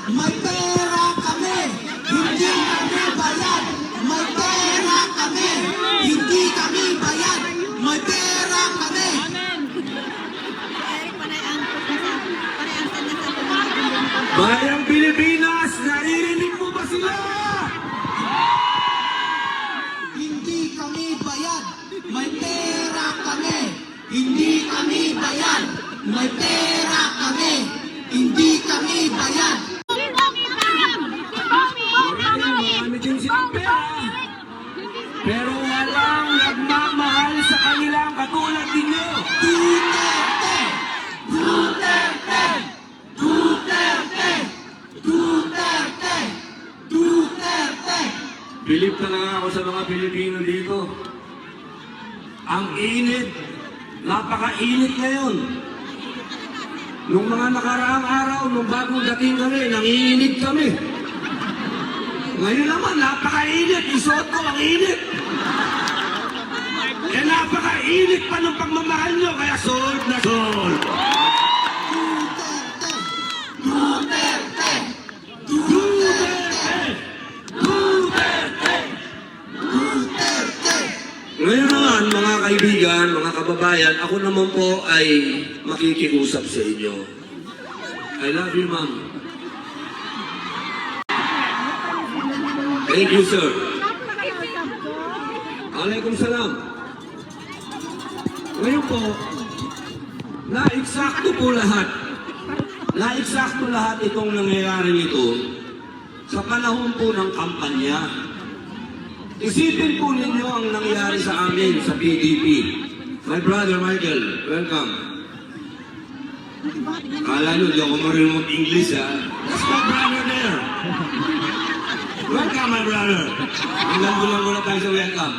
may pera kami, hindi kami bayad. May pera kami, hindi kami bayad. May pera kami. Bayang Pilipinas, naririnig mo ba sila? Hindi kami bayad. May pera kami, hindi kami bayad. May pera kami, hindi kami bayad. Marami din silang pera. Pero walang nagmamahal sa kanilang katulad ninyo. Duterte! Duterte! Duterte! Duterte! Duterte! Bilib talaga ako sa mga Pilipino dito. Ang init, napakainit ngayon. Nung mga nakaraang araw, nung bagong dating kami, nanginginig kami. Ngayon naman, napakainit. Isuot ko ang init. Eh, napakainit pa ng pagmamahal nyo, kaya sold na sold. Duterte! Duterte! Duterte! Duterte! Duterte! Ngayon naman, mga kaibigan, mga kababayan, ako naman po ay makikiusap sa inyo. I love you, ma'am. Thank you, sir. Alaikum salam. Ngayon po, na-eksakto po lahat. Na-eksakto lahat itong nangyayari nito sa panahon po ng kampanya. Isipin po ninyo ang nangyari sa amin sa PDP. My brother Michael, welcome. Kala nyo, di ako marunong mag-English, ha? That's my brother there. Welcome, my brother. Hanggang lang muna tayo sa welcome.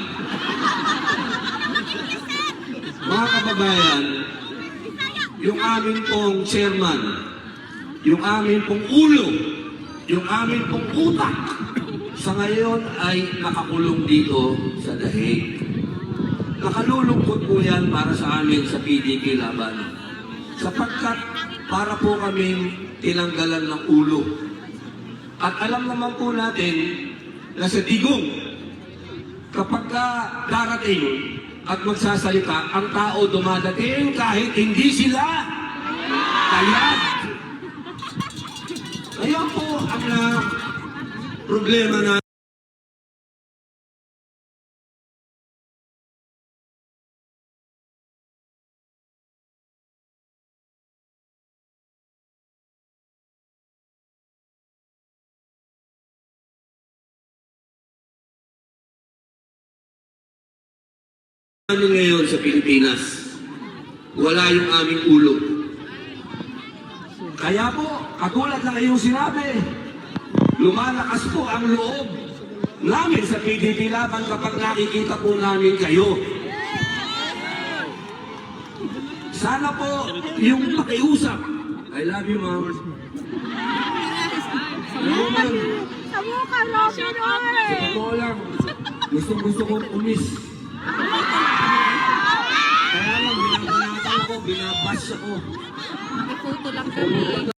Mga kababayan, yung amin pong chairman, yung amin pong ulo, yung amin pong utak, sa ngayon ay nakakulong dito sa dahig. Nakalulungkot po yan para sa amin sa PDP laban. Sapagkat para po kami tinanggalan ng ulo. At alam naman po natin na sa digong, kapag darating at magsasalita, ang tao dumadating kahit hindi sila kayad. Ayan po ang problema na ngayon sa Pilipinas. Wala yung aming ulo. Kaya po, katulad ng iyong sinabi, lumalakas po ang loob namin sa PDP laban kapag nakikita po namin kayo. Sana po yung pakiusap. I love you, ma'am. Ma'am. Sa mukha, Robin, oy! Sa totoo lang, gusto kong umis. Kaya lang, binabanatan ko, binabash ako. Iputo lang kami.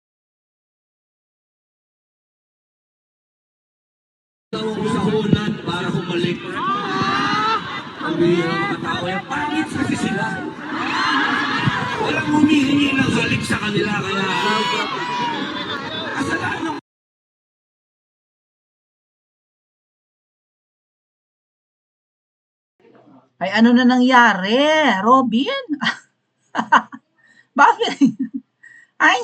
Tawag ko sa hunan para humalik. Ang bihirang mga tao yan, pangit kasi sila. Walang humihingi ng halik sa kanila, kaya kasalanan. Ay, ano na nangyari? Robin? Bakit? Ay,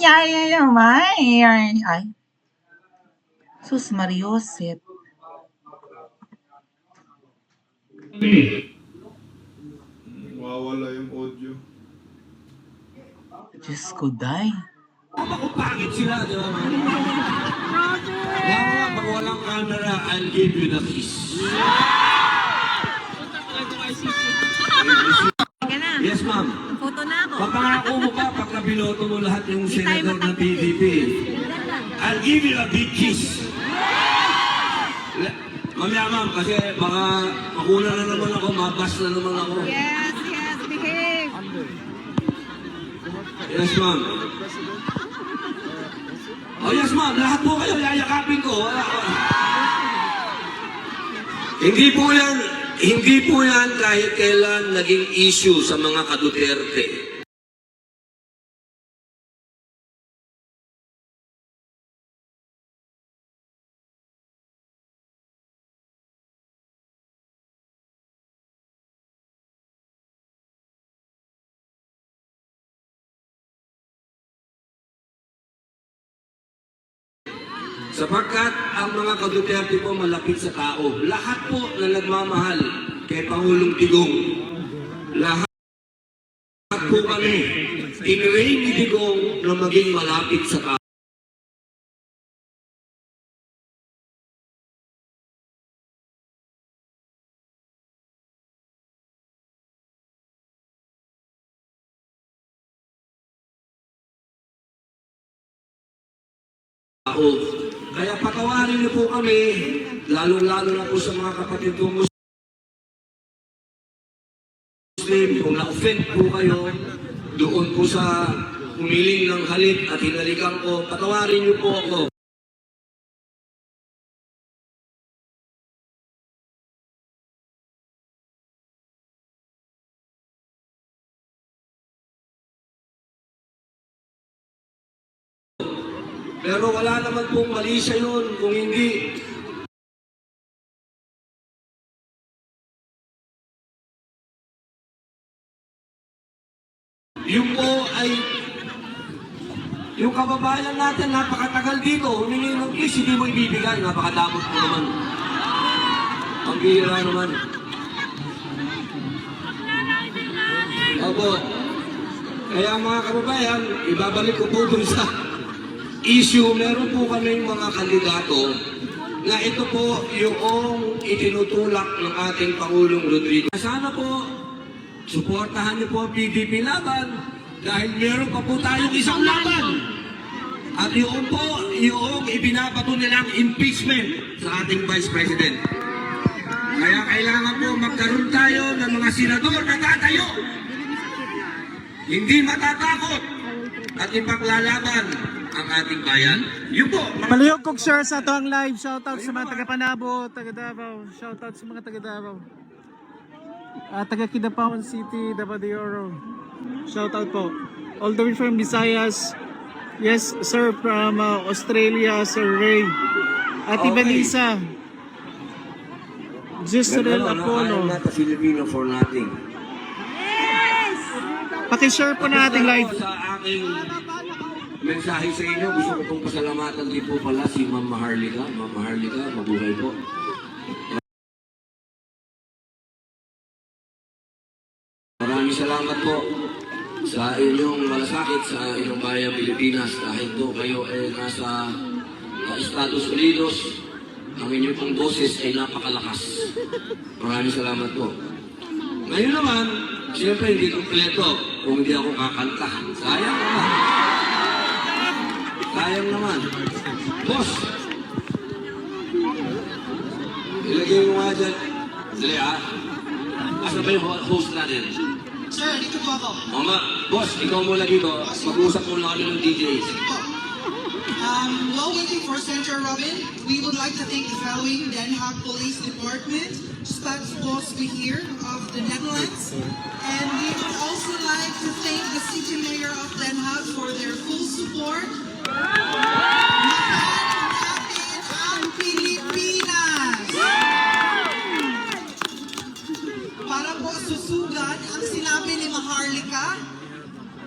Sus Mariosep. Wawala yung audio. Diyos ko, day. Kung pangit sila, di ba? Kaya nga, pag walang camera, I'll give you the kiss. Yes, ma'am. Photo na ako. Papangako mo pa pagka binoto mo lahat yung senador ng PDP. I'll give you a big kiss. Mamaya, ma'am, kasi baka makuna na naman ako, mabas na naman ako. Yes, yes, behave. Yes, ma'am. Oh yes ma'am, lahat po kayo yayakapin ko. Hindi po yan kahit kailan naging issue sa mga ka-Duterte. Sapagkat ang mga ka-Duterte po malapit sa tao. Lahat po na nagmamahal kay Pangulong Digong. Lahat po kami tinrain ni Digong na maging malapit sa tao. Kaya patawarin niyo po kami, lalo-lalo na po sa mga kapatid kong Muslim, kung na-offend po kayo, doon po sa humiling ng halik at hinalikan ko, patawarin niyo po ako. Pero wala naman pong mali sa yun kung hindi. Yung po ay, yung kababayan natin napakatagal dito, humingi ng kiss, hindi mo ibibigay, napakadamot po naman. Ang bihira naman. Opo. Kaya mga kababayan, ibabalik ko po dun sa issue, meron po kaming mga kandidato na ito po yung itinutulak ng ating Pangulong Rodrigo. Sana po, suportahan niyo po ang PDP laban dahil meron pa po tayong isang laban. At yung po, yung ibinabato nilang impeachment sa ating Vice President. Kaya kailangan po magkaroon tayo ng mga senador na tatayo. Hindi matatakot at ipaglalaban ang ating bayan. Yun po. Palihog kong share sa ito ang live. Shoutout sa mga taga-Panabo, taga-Davao. Shoutout sa mga taga-Davao. Taga-Kidapawan City, Davao de Oro. Shoutout po. All the way from Visayas. Yes, sir, from Australia, Sir Ray. Ate Okay. Vanessa. Gisrel I'm Apollo. not a Filipino for nothing. Pakishare po na ating live. Sa aking mensahe sa inyo, gusto ko pong pasalamatan din po pala si Ma'am Maharlika. Ma'am Maharlika, mabuhay po. Maraming salamat po sa inyong malasakit sa inyong bayang Pilipinas. Kahit po kayo ay nasa Estados Unidos, ang inyong pong boses ay napakalakas. Maraming salamat po. Ngayon naman, siyempre hindi kumpleto kung hindi ako kakanta. Sayang naman. Sayang naman. Boss! Ilagay mo nga dyan. Dali ah. Asa ba yung host natin? Sir, dito po ako. Mama, boss, ikaw muna dito. Mag-usap muna kami ng DJ. While waiting for Senator Robin, we would like to thank the following Den Haag Police Department, Stadsbosbe here of the Netherlands, and we would also like to thank the City Mayor of Den Haag for their full support. Mahal natin ang Pilipinas! Para po susugan ang sinabi ni Maharlika,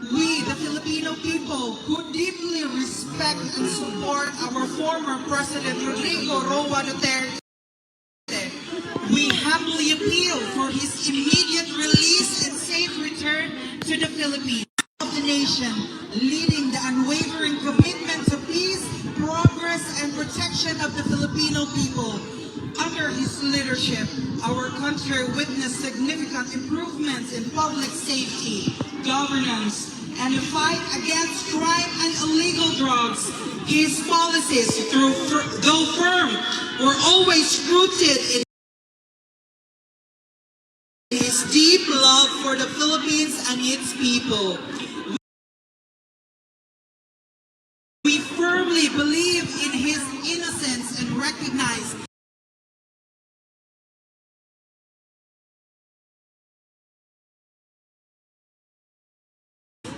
we, the Filipino people, who deeply respect and support our former President Rodrigo Roa Duterte, we humbly appeal for his immediate release and safe return to the Philippines. Of the nation, leading the unwavering commitment to peace, progress, and protection of the Filipino people. Under his leadership, our country witnessed significant improvements in public safety, governance, and the fight against crime and illegal drugs. His policies, though firm, were always rooted in his deep love for the Philippines and its people. We firmly believe in his innocence and recognize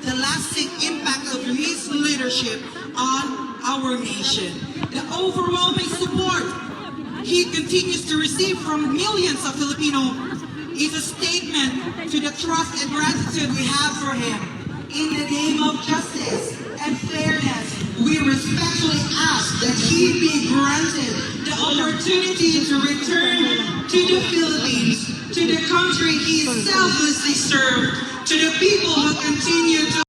the lasting impact of his leadership on our nation. The overwhelming support he continues to receive from millions of Filipinos is a statement to the trust and gratitude we have for him. In the name of justice and fairness, we respectfully ask that he be granted the opportunity to return to the Philippines, to the country he selflessly served, to the people who continue to